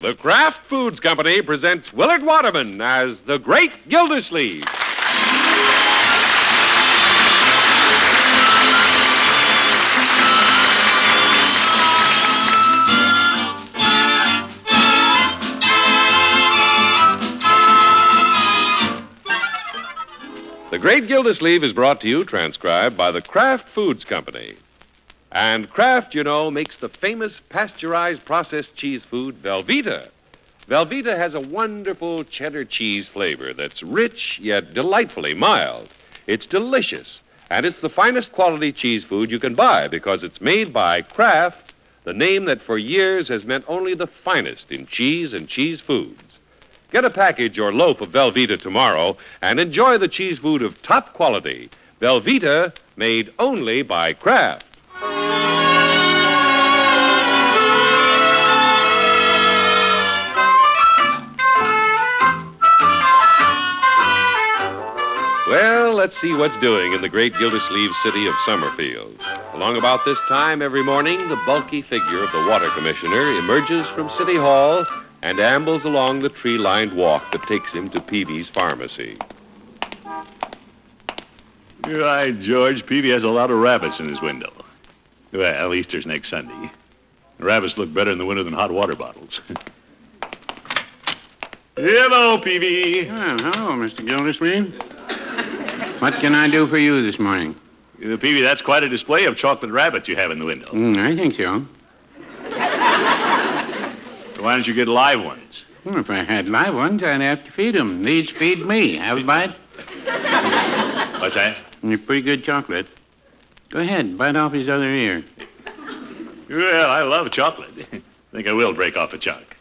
The Kraft Foods Company presents Willard Waterman as the Great Gildersleeve. The Great Gildersleeve is brought to you, transcribed by the Kraft Foods Company. And Kraft, you know, makes the famous pasteurized processed cheese food, Velveeta. Velveeta has a wonderful cheddar cheese flavor that's rich yet delightfully mild. It's delicious, and it's the finest quality cheese food you can buy because it's made by Kraft, the name that for years has meant only the finest in cheese and cheese foods. Get a package or loaf of Velveeta tomorrow and enjoy the cheese food of top quality. Velveeta, made only by Kraft. Well, let's see what's doing in the great Gildersleeve city of Summerfield. Along about this time every morning, the bulky figure of the water commissioner emerges from City Hall and ambles along the tree-lined walk that takes him to Peavy's pharmacy. You're right, George. Peavy has a lot of rabbits in his window. Well, Easter's next Sunday. Rabbits look better in the winter than hot water bottles. Hello, Peavy. Well, hello, Mr. Gildersleeve. What can I do for you this morning? Peavy, that's quite a display of chocolate rabbits you have in the window. I think so. So why don't you get live ones? Well, if I had live ones, I'd have to feed them. These feed me. Have a bite? What's that? It's pretty good chocolate. Go ahead, bite off his other ear. Well, I love chocolate. I think I will break off a chunk.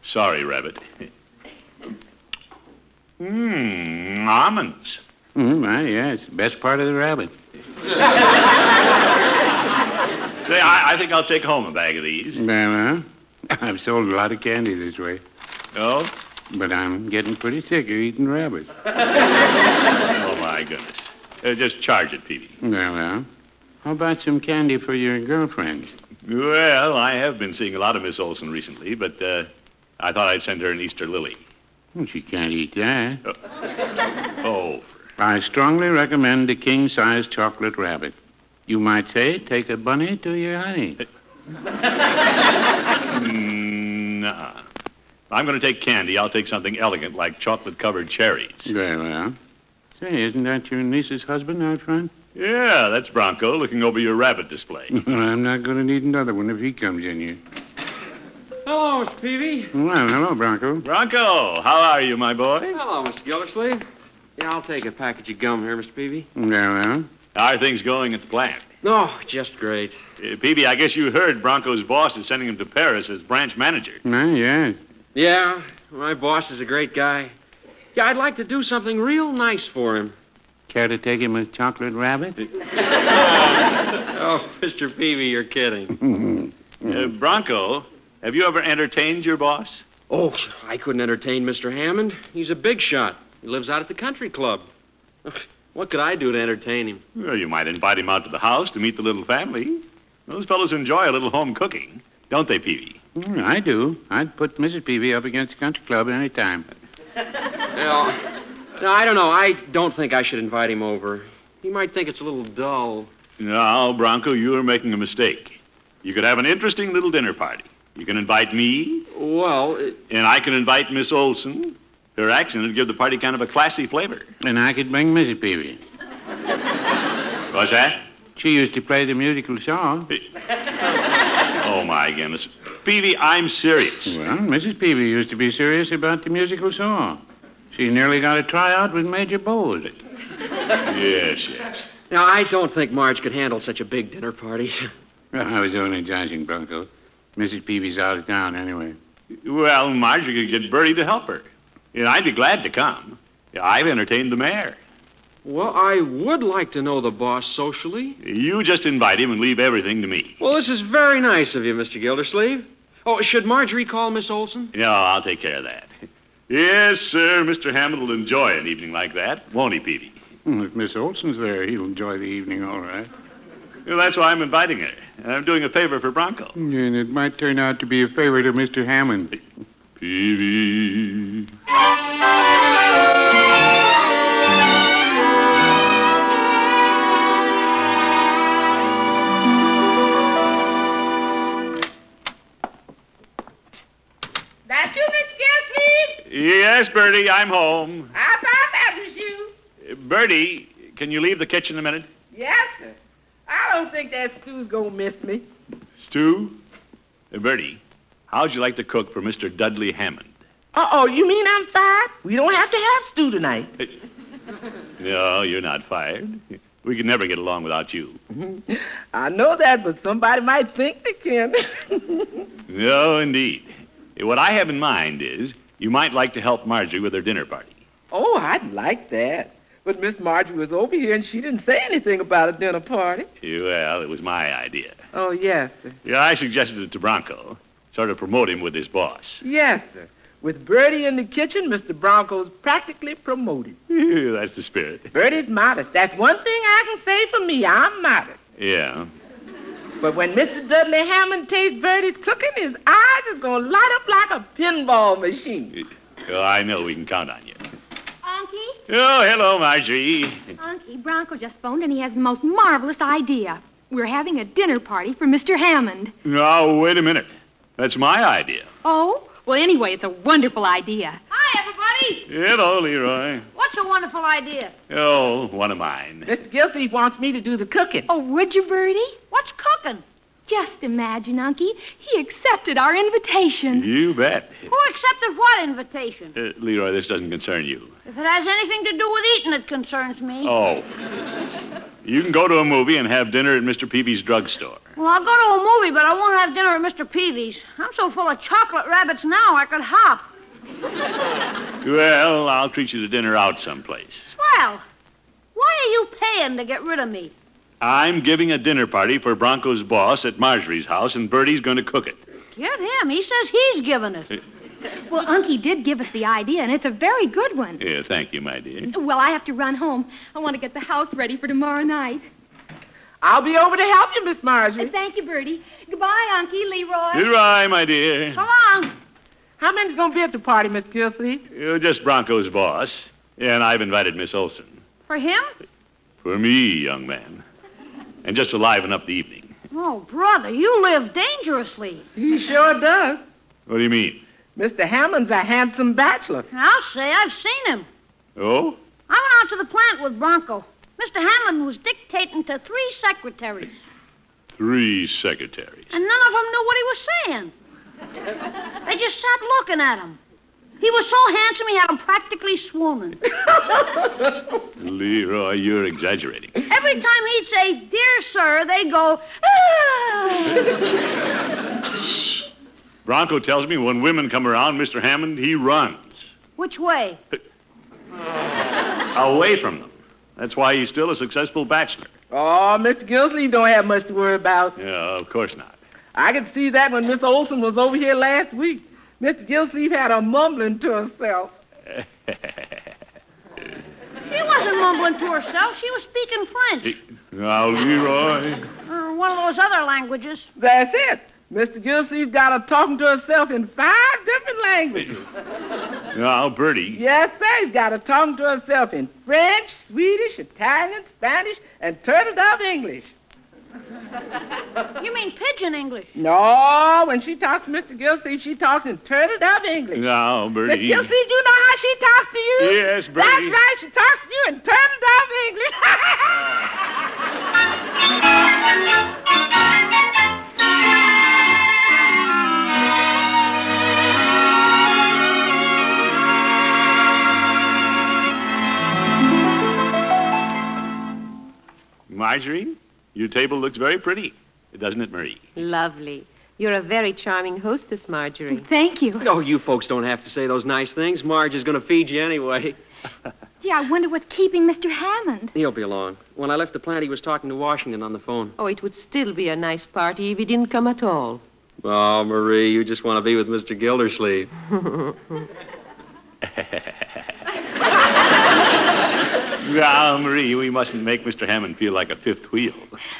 Sorry, Rabbit. Almonds. Well, yeah, it's the best part of the rabbit. Say, I think I'll take home a bag of these. Well, I've sold a lot of candy this way. Oh? But I'm getting pretty sick of eating rabbits. Oh, my goodness. Just charge it, Peavy. Well, how about some candy for your girlfriend? Well, I have been seeing a lot of Miss Olson recently, but I thought I'd send her an Easter lily. Well, she can't eat that. Oh. I strongly recommend the king-size chocolate rabbit. You might say, take a bunny to your honey. Nuh-uh. I'm going to take candy. I'll take something elegant like chocolate-covered cherries. Well. Say, isn't that your niece's husband out front? Yeah, that's Bronco looking over your rabbit display. I'm not going to need another one if he comes in here. Hello, Mr. Peavy. Well, hello, Bronco. Bronco, how are you, my boy? Hello, Mr. Gildersleeve. Yeah, I'll take a package of gum here, Mr. Peavy. Well. How are things going at the plant? Oh, just great. Peavy, I guess you heard Bronco's boss is sending him to Paris as branch manager. Yeah. Yeah, my boss is a great guy. Yeah, I'd like to do something real nice for him. Care to take him a chocolate rabbit? Oh, Mr. Peavy, you're kidding. Bronco, have you ever entertained your boss? Oh, I couldn't entertain Mr. Hammond. He's a big shot. He lives out at the country club. What could I do to entertain him? Well, you might invite him out to the house to meet the little family. Those fellows enjoy a little home cooking, don't they, Peavy? I do. I'd put Mrs. Peavy up against the country club any time. Well, no, I don't know. I don't think I should invite him over. He might think it's a little dull. No, Bronco, you are making a mistake. You could have an interesting little dinner party. You can invite me. Well... And I can invite Miss Olson. Her accent would give the party kind of a classy flavor. And I could bring Mrs. Peavy. What's that? She used to play the musical song. Oh, my goodness. Peavy, I'm serious. Well, Mrs. Peavy used to be serious about the musical song. She nearly got a tryout with Major Bowes. Yes. Now, I don't think Marge could handle such a big dinner party. Well, I was only joshing, Bronco. Mrs. Peavy's out of town anyway. Well, Marjorie could get Bertie to help her. Yeah, I'd be glad to come. Yeah, I've entertained the mayor. Well, I would like to know the boss socially. You just invite him and leave everything to me. Well, this is very nice of you, Mr. Gildersleeve. Oh, should Marjorie call Miss Olson? No, I'll take care of that. Yes, sir, Mr. Hammond will enjoy an evening like that, won't he, Peavy? If Miss Olson's there, he'll enjoy the evening all right. Well, that's why I'm inviting her. I'm doing a favor for Bronco. And it might turn out to be a favor to Mr. Hammond. Peavy. That you, Miss Gilsleeve? Yes, Bertie, I'm home. I thought that was you. Bertie, can you leave the kitchen a minute? Yes, sir. I don't think that Stu's gonna miss me. Stu? Bertie, how'd you like to cook for Mr. Dudley Hammond? Uh-oh, you mean I'm fired? We don't have to have Stu tonight. No, you're not fired. We could never get along without you. I know that, but somebody might think they can. No, indeed. What I have in mind is you might like to help Marjorie with her dinner party. Oh, I'd like that. But Miss Marjorie was over here and she didn't say anything about a dinner party. Well, it was my idea. Oh, yes, sir. Yeah, I suggested it to Bronco. Sort of promote him with his boss. Yes, sir. With Bertie in the kitchen, Mr. Bronco's practically promoted. That's the spirit. Bertie's modest. That's one thing I can say for me. I'm modest. Yeah. But when Mr. Dudley Hammond tastes Bertie's cooking, his eyes is going to light up like a pinball machine. Oh, I know we can count on you. Unky? Oh, hello, Marjorie. Unky, Bronco just phoned and he has the most marvelous idea. We're having a dinner party for Mr. Hammond. Now, wait a minute. That's my idea. Oh? Well, anyway, it's a wonderful idea. Hi, everybody. Hello, Leroy. What's a wonderful idea? Oh, one of mine. Mr. Gilsleeve wants me to do the cooking. Oh, would you, Bertie? What's cooking? Just imagine, Unky. He accepted our invitation. You bet. Who accepted what invitation? Leroy, this doesn't concern you. If it has anything to do with eating, it concerns me. Oh. You can go to a movie and have dinner at Mr. Peavy's drugstore. Well, I'll go to a movie, but I won't have dinner at Mr. Peavy's. I'm so full of chocolate rabbits now I could hop. Well, I'll treat you to dinner out someplace. Swell. Why are you paying to get rid of me? I'm giving a dinner party for Bronco's boss at Marjorie's house, and Bertie's going to cook it. Get him. He says he's giving it. Well, Unky did give us the idea, and it's a very good one. Yeah, thank you, my dear. Well, I have to run home. I want to get the house ready for tomorrow night. I'll be over to help you, Miss Marjorie. Thank you, Bertie. Goodbye, Unky, Leroy. Goodbye, my dear. So long. How many's going to be at the party, Miss Gilsleeve? You're just Bronco's boss, and I've invited Miss Olson. For him? For me, young man. And just to liven up the evening. Oh, brother, you live dangerously. He sure does. What do you mean? Mr. Hammond's a handsome bachelor. I'll say I've seen him. Oh? I went out to the plant with Bronco. Mr. Hammond was dictating to 3 secretaries. 3 secretaries. And none of them knew what he was saying. They just sat looking at him. He was so handsome he had them practically swooning. Leroy, you're exaggerating. Every time he'd say, "Dear sir," they go, "Ah." Bronco tells me when women come around Mr. Hammond, he runs. Which way? Away from them. That's why he's still a successful bachelor. Oh, Mr. Gilsleeve don't have much to worry about. Yeah, of course not. I could see that when Miss Olson was over here last week. Mr. Gilsleeve had her mumbling to herself. She wasn't mumbling to herself. She was speaking French. Now, Leroy. Or one of those other languages. That's it. Mr. Gilsleeve got her talking to herself in 5 different languages. Now, Bertie. Yes, sir. He's got her talking to herself in French, Swedish, Italian, Spanish, and turtle-dove English. You mean pidgin English? No, when she talks to Mr. Gilsleeve, she talks in turtle-dove English. Now, Miss Bertie. Gilsleeve, do you know how she talks to you? Yes, Bertie. That's right. She talks to you in turtle-dove English. Marjorie, your table looks very pretty. Doesn't it, Marie? Lovely. You're a very charming hostess, Marjorie. Thank you. Oh, you folks don't have to say those nice things. Marge is going to feed you anyway. Gee, I wonder what's keeping Mr. Hammond. He'll be along. When I left the plant, he was talking to Washington on the phone. Oh, it would still be a nice party if he didn't come at all. Oh, Marie, you just want to be with Mr. Gildersleeve. Now, Marie, we mustn't make Mr. Hammond feel like a fifth wheel.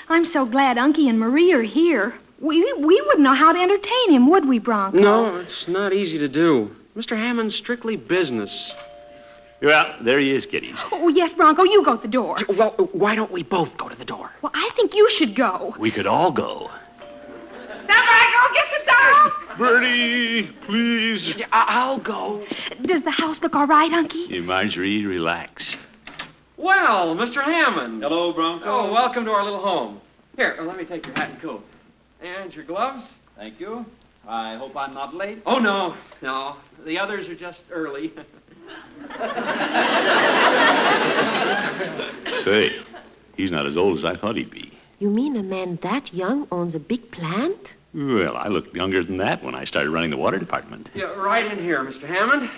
I'm so glad Unky and Marie are here. We wouldn't know how to entertain him, would we, Bronco? No, it's not easy to do. Mr. Hammond's strictly business. Well, there he is, kiddies. Oh, yes, Bronco, you go to the door. Well, why don't we both go to the door? Well, I think you should go. We could all go. Somebody go get the dog. Bertie, please. I'll go. Does the house look all right, Unky? Hey, Marjorie, relax. Well, Mr. Hammond. Hello, Bronco. Oh, welcome to our little home. Here, let me take your hat and coat. And your gloves. Thank you. I hope I'm not late. Oh, no. The others are just early. Say, he's not as old as I thought he'd be. You mean a man that young owns a big plant? Well, I looked younger than that when I started running the water department. Yeah, right in here, Mr. Hammond.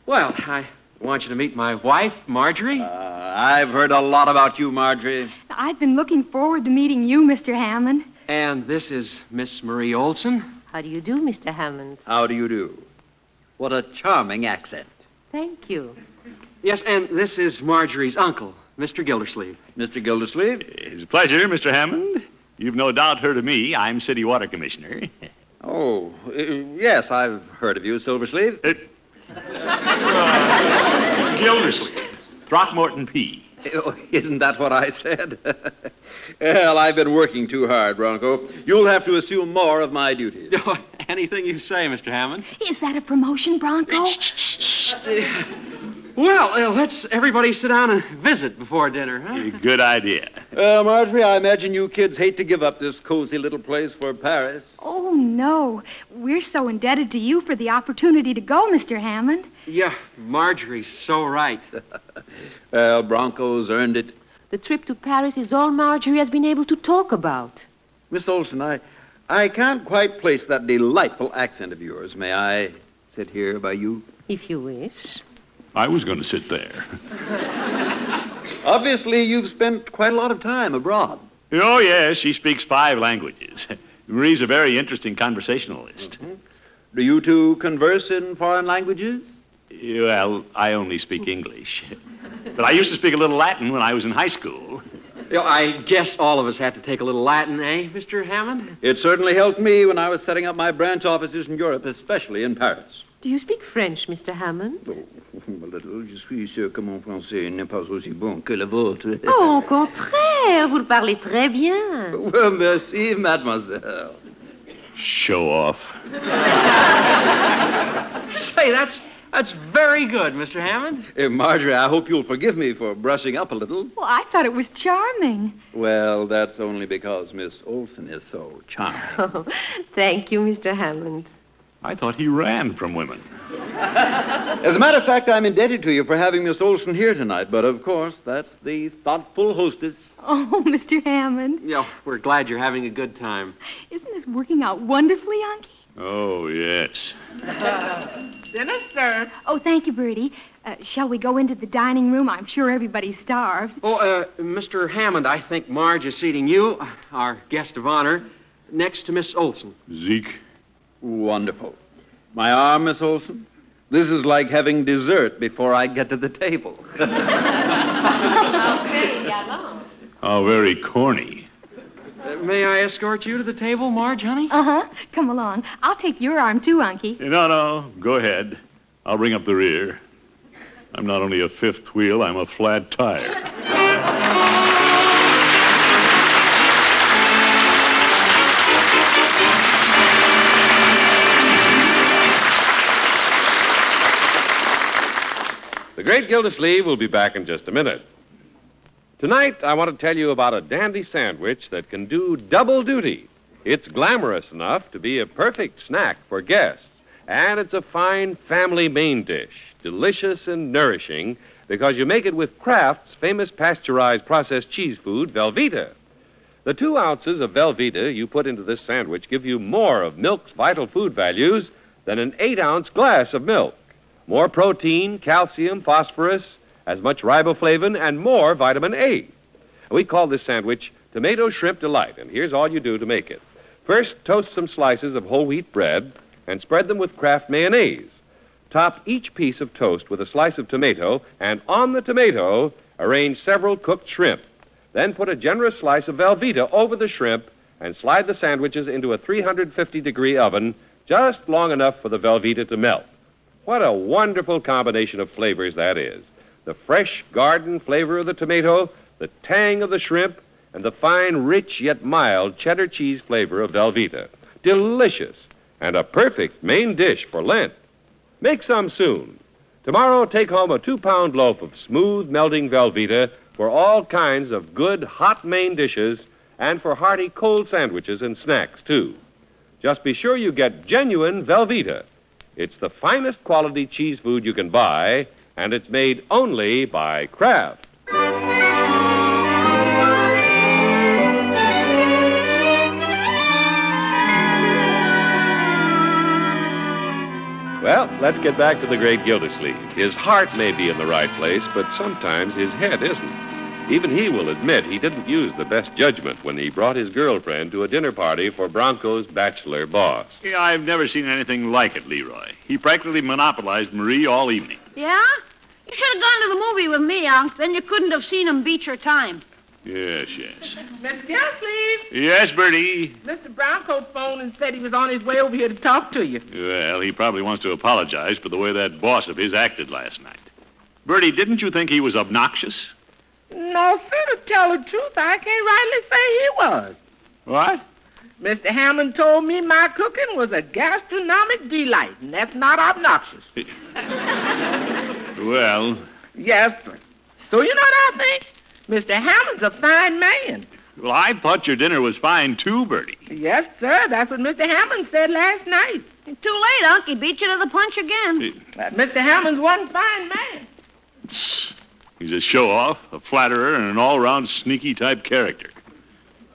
Well, I want you to meet my wife, Marjorie. I've heard a lot about you, Marjorie. I've been looking forward to meeting you, Mr. Hammond. And this is Miss Marie Olson. How do you do, Mr. Hammond? How do you do? What a charming accent. Thank you. Yes, and this is Marjorie's uncle, Mr. Gildersleeve. Mr. Gildersleeve? It's a pleasure, Mr. Hammond. You've no doubt heard of me. I'm City Water Commissioner. Oh, yes, I've heard of you, Silversleeve. Gildersleeve. Throckmorton P. Oh, isn't that what I said? Well, I've been working too hard, Bronco. You'll have to assume more of my duties. Anything you say, Mr. Hammond. Is that a promotion, Bronco? Well, let's everybody sit down and visit before dinner, huh? Good idea. Marjorie, I imagine you kids hate to give up this cozy little place for Paris. Oh, no. We're so indebted to you for the opportunity to go, Mr. Hammond. Yeah, Marjorie's so right. Well, Bronco's earned it. The trip to Paris is all Marjorie has been able to talk about. Miss Olson, I can't quite place that delightful accent of yours. May I sit here by you? If you wish. I was going to sit there. Obviously, you've spent quite a lot of time abroad. Oh, yes, she speaks 5 languages. Marie's a very interesting conversationalist. Mm-hmm. Do you two converse in foreign languages? Well, I only speak English. But I used to speak a little Latin when I was in high school. I guess all of us had to take a little Latin, eh, Mr. Hammond? It certainly helped me when I was setting up my branch offices in Europe, especially in Paris. Do you speak French, Mr. Hammond? Oh, a little. Je suis sûr que mon français n'est pas aussi bon que le vôtre. Oh, au contraire, vous le parlez très bien. Well, merci, mademoiselle. Show off. Say, that's very good, Mr. Hammond. Marjorie, I hope you'll forgive me for brushing up a little. Well, I thought it was charming. Well, that's only because Miss Olson is so charming. Oh, thank you, Mr. Hammond. I thought he ran from women. As a matter of fact, I'm indebted to you for having Miss Olson here tonight, but of course, that's the thoughtful hostess. Oh, Mr. Hammond. Yeah, we're glad you're having a good time. Isn't this working out wonderfully, Unky? Oh, yes. Dinner served. Oh, thank you, Bertie. Shall we go into the dining room? I'm sure everybody's starved. Oh, Mr. Hammond, I think Marge is seating you, our guest of honor, next to Miss Olson. Zeke. Wonderful. My arm, Miss Olson? This is like having dessert before I get to the table. How very corny. May I escort you to the table, Marge, honey? Uh-huh. Come along. I'll take your arm, too, Unky. No. Go ahead. I'll bring up the rear. I'm not only a fifth wheel, I'm a flat tire. The great Gildersleeve will be back in just a minute. Tonight, I want to tell you about a dandy sandwich that can do double duty. It's glamorous enough to be a perfect snack for guests, and it's a fine family main dish, delicious and nourishing, because you make it with Kraft's famous pasteurized processed cheese food, Velveeta. The 2 ounces of Velveeta you put into this sandwich give you more of milk's vital food values than an 8-ounce glass of milk. More protein, calcium, phosphorus, as much riboflavin, and more vitamin A. We call this sandwich Tomato Shrimp Delight, and here's all you do to make it. First, toast some slices of whole wheat bread and spread them with Kraft mayonnaise. Top each piece of toast with a slice of tomato, and on the tomato, Arrange several cooked shrimp. Then put a generous slice of Velveeta over the shrimp and slide the sandwiches into a 350-degree oven just long enough for the Velveeta to melt. What a wonderful combination of flavors that is. The fresh garden flavor of the tomato, the tang of the shrimp, and the fine, rich yet mild cheddar cheese flavor of Velveeta. Delicious, and a perfect main dish for Lent. Make some soon. Tomorrow, take home a 2-pound loaf of smooth, melting Velveeta for all kinds of good, hot main dishes and for hearty cold sandwiches and snacks, too. Just be sure you get genuine Velveeta. It's the finest quality cheese food you can buy, and it's made only by Kraft. Well, let's get back to the great Gildersleeve. His heart may be in the right place, but sometimes his head isn't. Even he will admit he didn't use the best judgment when he brought his girlfriend to a dinner party for Bronco's bachelor boss. Yeah, I've never seen anything like it, Leroy. He practically monopolized Marie all evening. Yeah? You should have gone to the movie with me, Unc. Then you couldn't have seen him beat your time. Yes. Mr. Gildersleeve, Yes, Bertie. Mr. Bronco phoned and said he was on his way over here to talk to you. Well, he probably wants to apologize for the way that boss of his acted last night. Bertie, didn't you think he was obnoxious? No, sir, to tell the truth, I can't rightly say he was. What? Mr. Hammond told me my cooking was a gastronomic delight, and that's not obnoxious. Well... Yes, sir. So you know what I think? Mr. Hammond's a fine man. Well, I thought your dinner was fine, too, Bertie. Yes, sir. That's what Mr. Hammond said last night. Too late, Unc. He beat you to the punch again. Mr. Hammond's one fine man. He's a show-off, a flatterer, and an all-round sneaky-type character.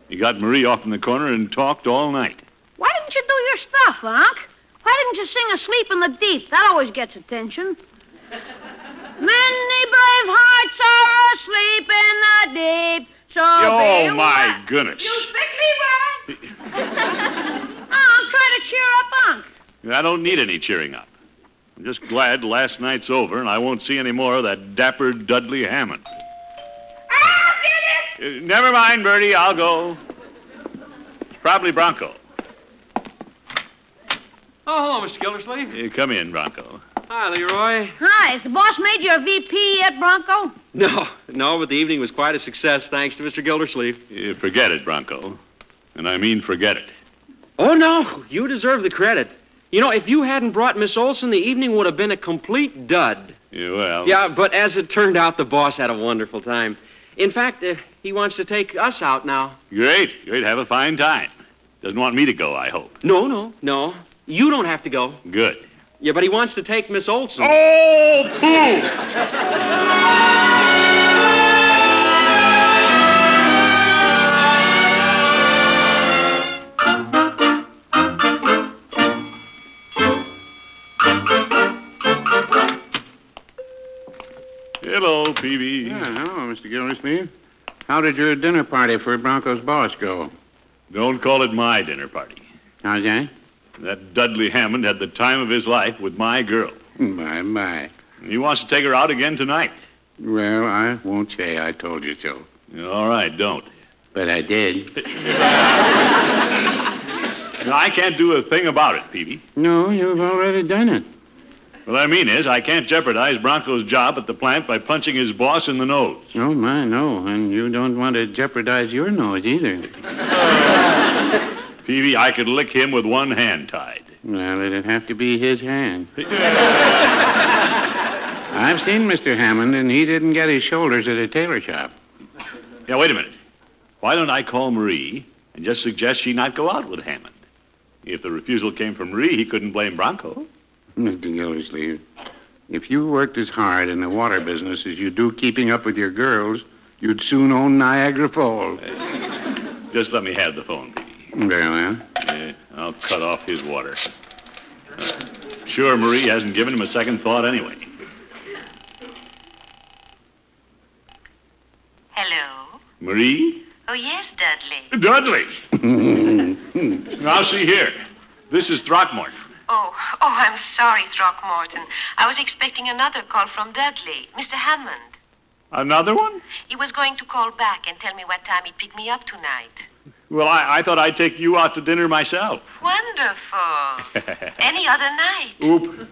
He got Marie off in the corner and talked all night. Why didn't you do your stuff, Unc? Why didn't you sing Asleep in the Deep? That always gets attention. Many brave hearts are asleep in the deep, so Oh, my goodness. You sick, Leroy? I'm trying to cheer up Unc. I don't need any cheering up. I'm just glad last night's over and I won't see any more of that dapper Dudley Hammond. I'll get it! Never mind, Bertie. I'll go. It's probably Bronco. Oh, hello, Mr. Gildersleeve. Come in, Bronco. Hi, Leroy. Hi, has the boss made you a VP yet, Bronco? No, but the evening was quite a success, thanks to Mr. Gildersleeve. Forget it, Bronco. And I mean forget it. Oh, no, you deserve the credit. You know, if you hadn't brought Miss Olson, the evening would have been a complete dud. Well... Yeah, but as it turned out, the boss had a wonderful time. In fact, he wants to take us out now. Great. Have a fine time. Doesn't want me to go, I hope. No. You don't have to go. Good. Yeah, but he wants to take Miss Olson. Oh, pooh! Hello, Peavy. Hello, Mr. Gildersleeve. How did your dinner party for Bronco's boss go? Don't call it my dinner party. How's that? That Dudley Hammond had the time of his life with my girl. Bye. He wants to take her out again tonight. Well, I won't say I told you so. All right, don't. But I did. I can't do a thing about it, Peavy. No, you've already done it. What I mean is, I can't jeopardize Bronco's job at the plant by punching his boss in the nose. Oh, my, no. And you don't want to jeopardize your nose either. Peavy, I could lick him with one hand tied. Well, it'd have to be his hand. I've seen Mr. Hammond, and he didn't get his shoulders at a tailor shop. Yeah, wait a minute. Why don't I call Marie and just suggest she not go out with Hammond? If the refusal came from Marie, he couldn't blame Bronco. Mr. Gildersleeve, if you worked as hard in the water business as you do keeping up with your girls, you'd soon own Niagara Falls. Just let me have the phone, Peavy. Very well. I'll cut off his water. Sure, Marie hasn't given him a second thought anyway. Hello? Marie? Oh, yes, Dudley. Dudley! Now, see here. This is Throckmorton. Oh, I'm sorry, Throckmorton. I was expecting another call from Dudley. Mr. Hammond. Another one? He was going to call back and tell me what time he'd pick me up tonight. Well, I thought I'd take you out to dinner myself. Wonderful. Any other night? Oop.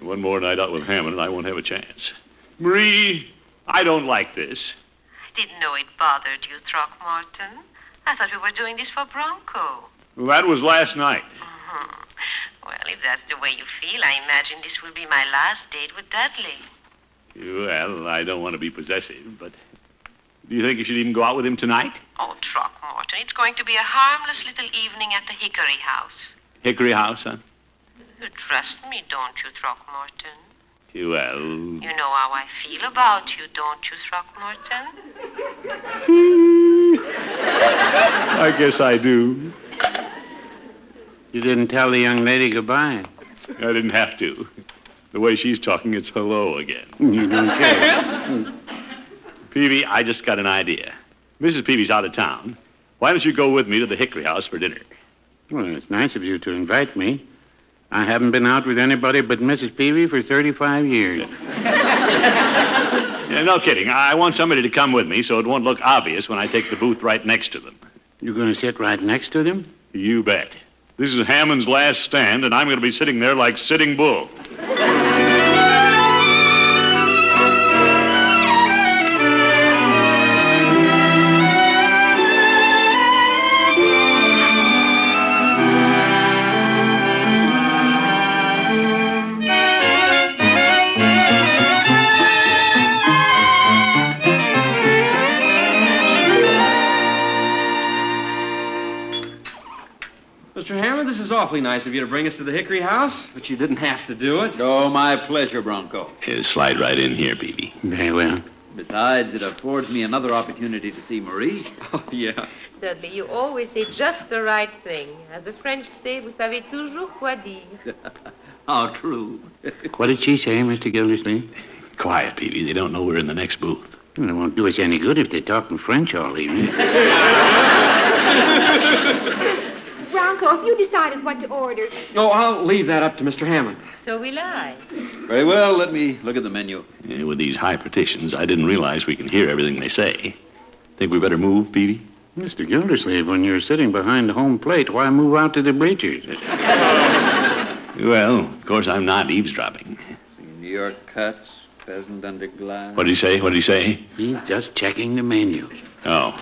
One more night out with Hammond, and I won't have a chance. Marie, I don't like this. I didn't know it bothered you, Throckmorton. I thought we were doing this for Bronco. Well, that was last night. Mhm. Well, if that's the way you feel, I imagine this will be my last date with Dudley. Well, I don't want to be possessive, but do you think you should even go out with him tonight? Oh, Throckmorton, it's going to be a harmless little evening at the Hickory House. Hickory House, huh? You trust me, don't you, Throckmorton? Well... You know how I feel about you, don't you, Throckmorton? I guess I do. You didn't tell the young lady goodbye. I didn't have to. The way she's talking, it's hello again. You don't care. Peavy, I just got an idea. Mrs. Peavy's out of town. Why don't you go with me to the Hickory House for dinner? Well, it's nice of you to invite me. I haven't been out with anybody but Mrs. Peavy for 35 years. Yeah, no kidding. I want somebody to come with me so it won't look obvious when I take the booth right next to them. You're going to sit right next to them? You bet. This is Hammond's last stand, and I'm going to be sitting there like Sitting Bull. Mr. Hammond, this is awfully nice of you to bring us to the Hickory House, but you didn't have to do it. Oh, my pleasure, Bronco. Slide right in here, Peavy. Very well. Besides, it affords me another opportunity to see Marie. Oh, yeah. Dudley, you always say just the right thing. As the French say, vous savez toujours quoi dire. How true. What did she say, Mr. Gildersleeve? Quiet, Peavy. They don't know we're in the next booth. Well, it won't do us any good if they're talking French all evening. Bronco, have you decided what to order? Oh, I'll leave that up to Mr. Hammond. So will I. Very well, let me look at the menu. Yeah, with these high petitions, I didn't realize we can hear everything they say. Think we better move, Peavy? Mr. Gildersleeve, when you're sitting behind the home plate, why move out to the bleachers? Well, of course, I'm not eavesdropping. New York cuts, pheasant under glass. What did he say? What did he say? He's just checking the menu. Oh.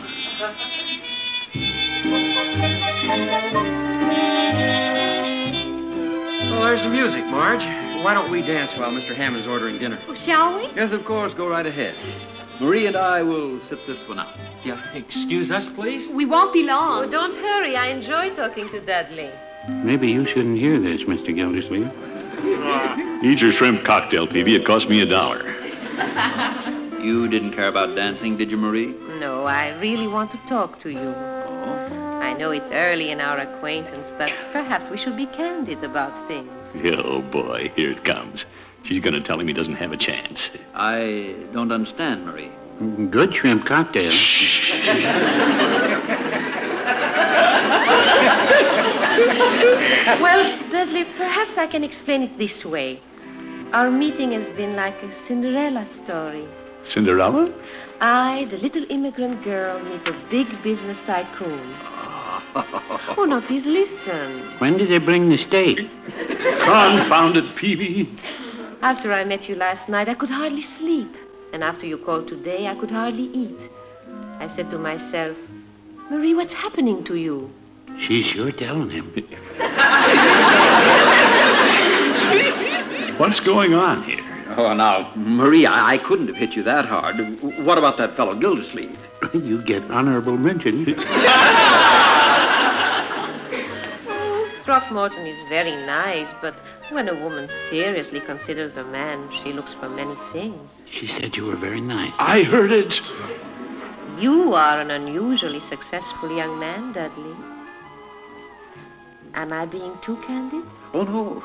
Well, there's the music, Marge. Why don't we dance while Mr. Hammond's ordering dinner? Well, shall we? Yes, of course, go right ahead. Marie and I will sit this one out. Yeah, excuse us, please. We won't be Oh, long. don't hurry. I enjoy talking to Dudley. Maybe you shouldn't hear this, Mr. Gildersleeve. Eat your shrimp cocktail, Peavy. It cost me $1. You didn't care about dancing, did you, Marie? No, I really want to talk to you. I know it's early in our acquaintance, but perhaps we should be candid about things. Oh, boy. Here it comes. She's going to tell him he doesn't have a chance. I don't understand, Marie. Good shrimp cocktail. Well, Dudley, perhaps I can explain it this way. Our meeting has been like a Cinderella story. Cinderella? I, the little immigrant girl, meet a big business tycoon. Oh, no, please listen. When did they bring the steak? Confound it, Peavy. After I met you last night, I could hardly sleep. And after you called today, I could hardly eat. I said to myself, Marie, what's happening to you? She's sure telling him. What's going on here? Oh, now, Marie, I couldn't have hit you that hard. What about that fellow Gildersleeve? You get honorable mention. Throckmorton is very nice, but when a woman seriously considers a man, she looks for many things. She said you were very nice. I heard it. You are an unusually successful young man, Dudley. Am I being too candid? Oh, no.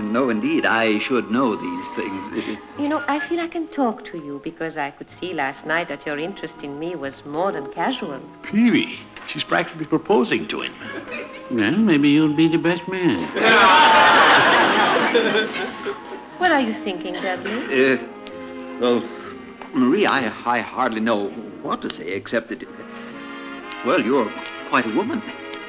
No, indeed. I should know these things. You know, I feel I can talk to you because I could see last night that your interest in me was more than casual. Peavy, she's practically proposing to him. Well, maybe you'll be the best man. What are you thinking, Dudley? Well, Marie, I hardly know what to say except that, well, you're quite a woman.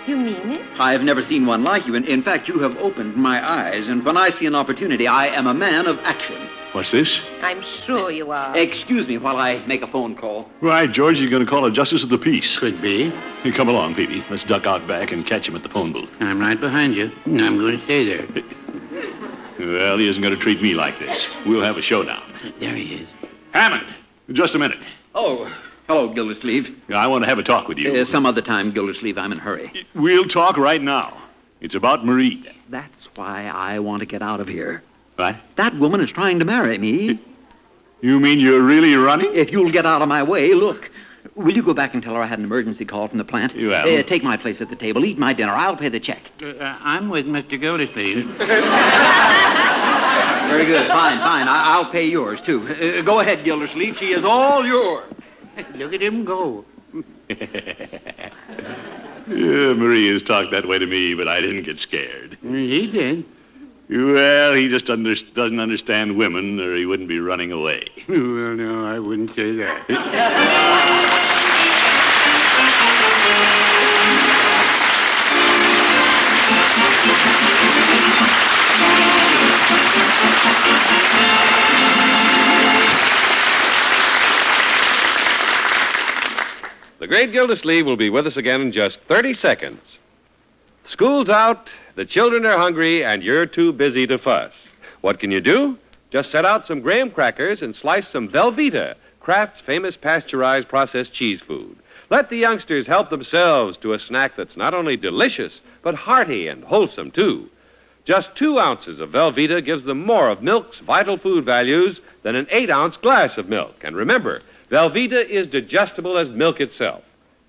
You mean it? I've never seen one like you. In fact, you have opened my eyes, and when I see an opportunity, I am a man of action. What's this? I'm sure you are. Excuse me while I make a phone call. Right, George, you're going to call a justice of the peace. Could be. Hey, come along, Peavy. Let's duck out back and catch him at the phone booth. I'm right behind you. I'm going to stay there. Well, he isn't going to treat me like this. We'll have a showdown. There he is. Hammond, just a minute. Oh, hello, Gildersleeve. I want to have a talk with you. Some other time, Gildersleeve. I'm in a hurry. We'll talk right now. It's about Marie. That's why I want to get out of here. What? That woman is trying to marry me. You mean you're really running? If you'll get out of my way, look. Will you go back and tell her I had an emergency call from the plant? Well. Take my place at the table. Eat my dinner. I'll pay the check. I'm with Mr. Gildersleeve. Very good. Fine. I'll pay yours, too. Go ahead, Gildersleeve. She is all yours. Look at him go. Yeah, Marie has talked that way to me, but I didn't get scared. He did. Well, he just doesn't understand women, or he wouldn't be running away. Well, no, I wouldn't say that. The great Gildersleeve will be with us again in just 30 seconds. School's out, the children are hungry, and you're too busy to fuss. What can you do? Just set out some graham crackers and slice some Velveeta, Kraft's famous pasteurized processed cheese food. Let the youngsters help themselves to a snack that's not only delicious, but hearty and wholesome, too. Just 2 ounces of Velveeta gives them more of milk's vital food values than an 8-ounce glass of milk. And remember, Velveeta is digestible as milk itself.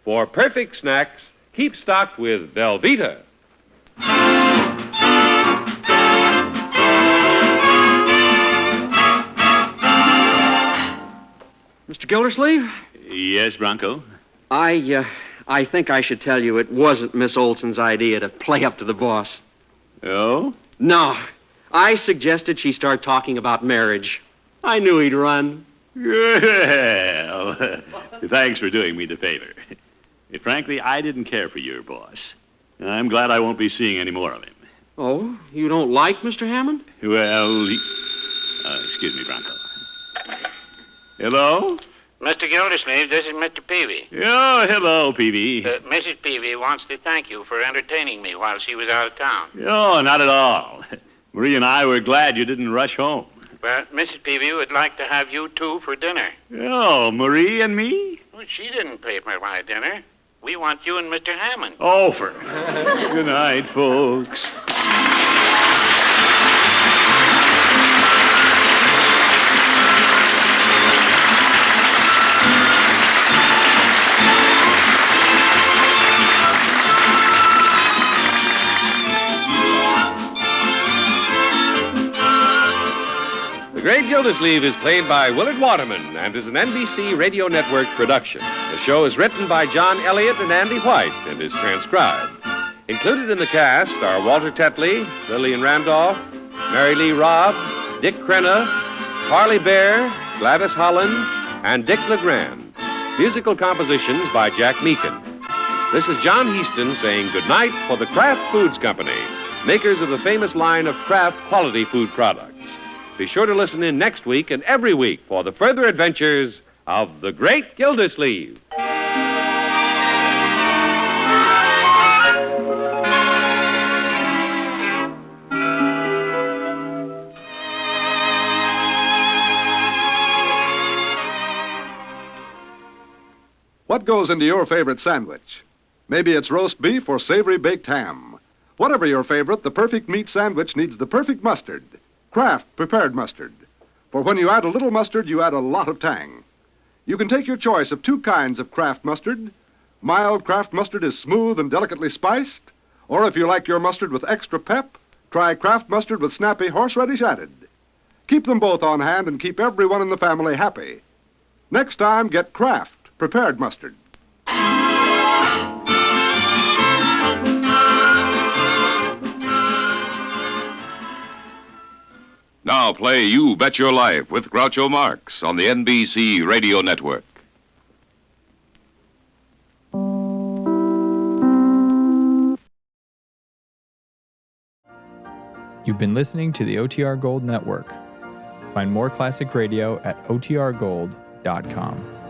For perfect snacks, keep stocked with Velveeta. Mr. Gildersleeve? Yes, Bronco? I think I should tell you it wasn't Miss Olson's idea to play up to the boss. Oh? No. I suggested she start talking about marriage. I knew he'd run. Well, thanks for doing me the favor. Frankly, I didn't care for your boss. I'm glad I won't be seeing any more of him. Oh, you don't like Mr. Hammond? Well, excuse me, Bronco. Hello? Mr. Gildersleeve, this is Mr. Peavy. Oh, hello, Peavy. Mrs. Peavy wants to thank you for entertaining me while she was out of town. Oh, not at all. Marie and I were glad you didn't rush home. Well, Mrs. Peavy would like to have you two for dinner. Oh, Marie and me? Well, she didn't pay for my dinner. We want you and Mr. Hammond. Oh, Good night, folks. The Great Gildersleeve is played by Willard Waterman and is an NBC Radio Network production. The show is written by John Elliott and Andy White and is transcribed. Included in the cast are Walter Tetley, Lillian Randolph, Mary Lee Robb, Dick Crenna, Harley Bear, Gladys Holland, and Dick LeGrand. Musical compositions by Jack Meakin. This is John Heaston saying goodnight for the Kraft Foods Company, makers of the famous line of Kraft quality food products. Be sure to listen in next week and every week for the further adventures of the Great Gildersleeve. What goes into your favorite sandwich? Maybe it's roast beef or savory baked ham. Whatever your favorite, the perfect meat sandwich needs the perfect mustard. Kraft prepared mustard. For when you add a little mustard, you add a lot of tang. You can take your choice of 2 kinds of Kraft mustard. Mild Kraft mustard is smooth and delicately spiced. Or if you like your mustard with extra pep, try Kraft mustard with snappy horseradish added. Keep them both on hand and keep everyone in the family happy. Next time, get Kraft prepared mustard. Now, now play You Bet Your Life with Groucho Marx on the NBC Radio Network. You've been listening to the OTR Gold Network. Find more classic radio at otrgold.com.